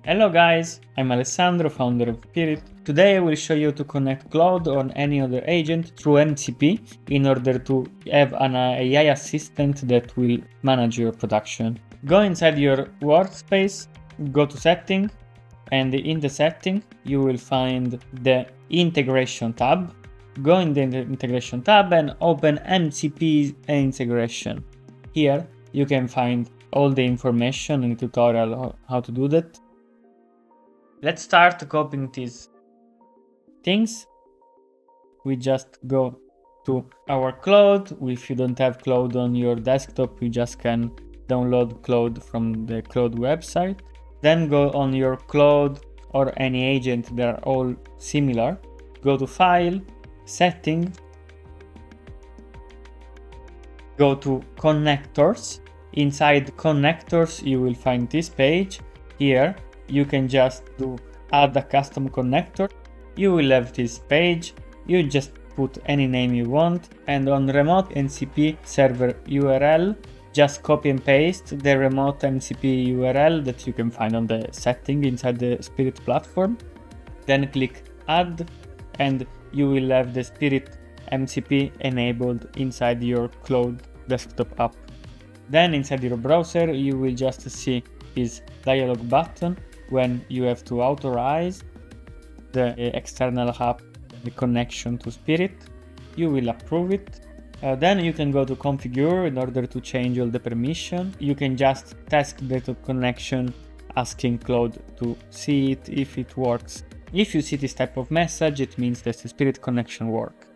Hello guys, I'm Alessandro, founder of Spirit. Today I will show you to connect Claude or any other agent through MCP in order to have an AI assistant that will manage your production. Go inside your workspace, go to setting, and in the setting you will find the integration tab. Go in the integration tab and open MCP integration. Here you can find all the information in the tutorial how to do that. Let's start copying these things. We just go to our Claude. If you don't have Claude on your desktop, you just can download Claude from the Claude website. Then go on your Claude or any agent, they're all similar. Go to File, Setting, go to Connectors. Inside Connectors, you will find this page. Here, you can just do add a custom connector. You will have this page. You just put any name you want, and on Remote MCP server URL, just copy and paste the Remote MCP URL that you can find on the setting inside the Spirit platform. Then click Add, and you will have the Spirit MCP enabled inside your Claude desktop app. Then inside your browser, you will just see this dialog button when you have to authorize the external app, the connection to Spirit. You will approve it. Then you can go to configure in order to change all the permission. You can just test the connection, asking Claude to see it if it works. If you see this type of message, it means that the Spirit connection works.